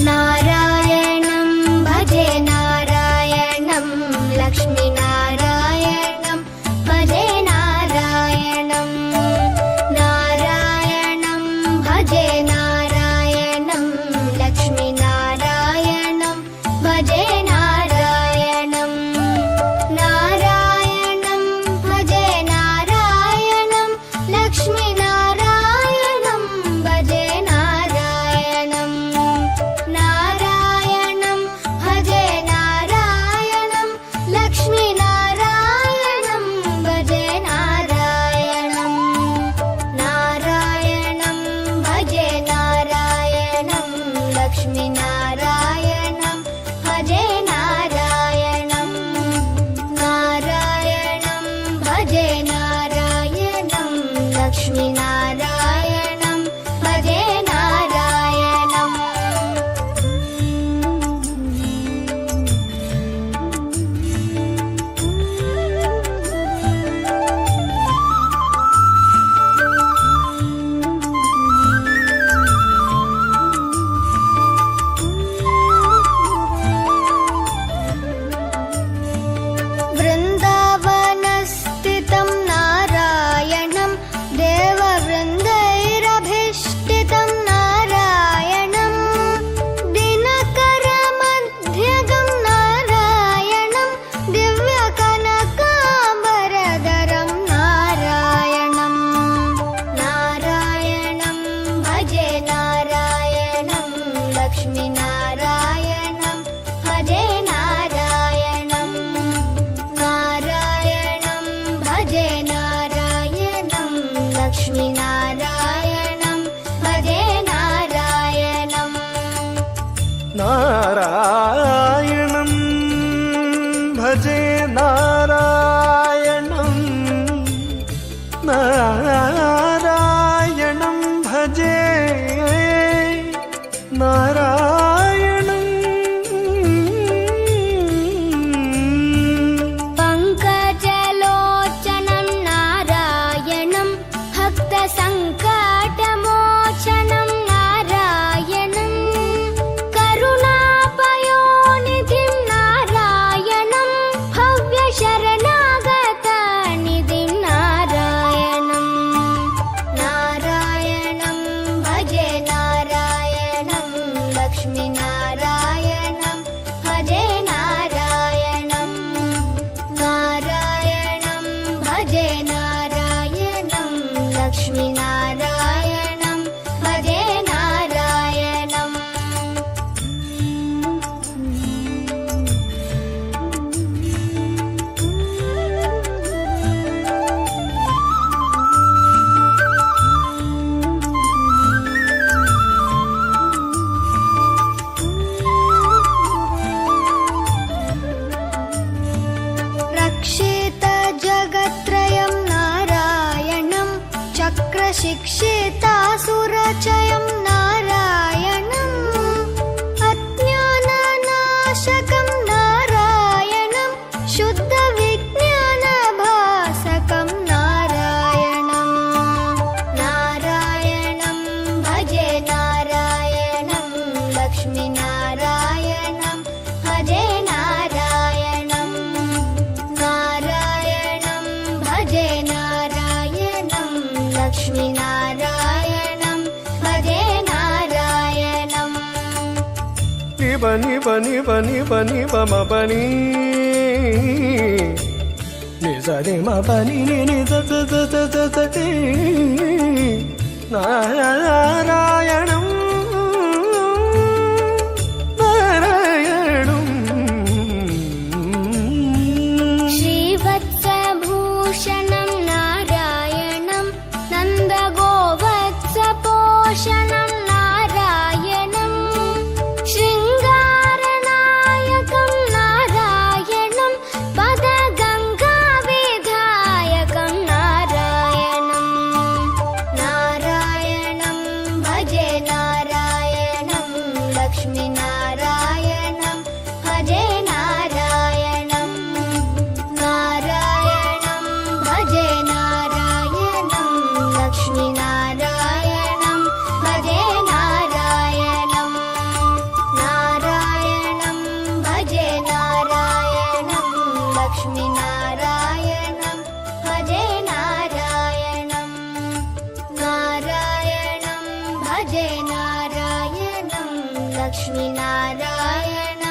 नारायणं भजे नारायणं लक्ष्मीनारायणं भजे नारायणं नारायणं भजे नारायणं लक्ष्मीनारायणं भजे नारायणं नारायणं भजे नारायणं लक्ष्मीनारायणं भजे नारायणं नारायणं भजे नारायणं लक्ष्मीनारायणं भजे नारायणं नारायणं भजे नारायणं लक्ष्मीनारायणं भजे नारायणं नारायणं भजे नारायणं लक्ष्मीनारायणं भजे नारायणं वृन्दावनस्थितं नारायणं देववृन्दैरभीष्टितं नारायणं दिनकरमध्यगं नारायणं दिव्यकनकाम्बरधरं नारायणं नारायणं भजे नारायणं लक्ष्मीनारायणं भजे नारायणं नारायणं भजे नारायणं लक्ष्मीनारायणं भजे नारायणं नारायणं भजे नारायणं नारायणं भजे नारायणं पङ्कजलोचनं नारायणं भक्तसङ्कटमोचनं नारायणं करुणापयोनिधिं नारायणं भव्यशरणागतनिधिं नारायणं नारायणं भजे नारायणं लक्ष्मीनारायणं भजे नारायणं नारायणं भजे नारायणं लक्ष्मीनारायणं भजे नारायणं रक्षितजगत्त्रयं नारायणं चक्रशिक्षितासुरचयं नारायणम् अज्ञाननाशकं नारायणं शुद्धविज्ञानभासकं नारायणं नारायणं भजे नारायणं लक्ष्मीनारायणं भजे नारायणं नारायणं भजे नारायणं लक्ष्मीनारायणं भजे नारायणं निब निब निब निब निब मपनि निज नि मपनि नि द द द द द द ति नारायणं नारायणं श्रीवत्सभूषणं नारायणं नन्दगोवत्सपोषणं नारायणं शृङ्गारनायकं नारायणं पदगङ्गाविधायकं नारायणं नारायणं भजे नारायणं लक्ष्मीनारायणं भजे नारायणं नारायणं भजे नारायणं लक्ष्मीनारायणं भजे नारायणं लक्ष्मीनारायणम्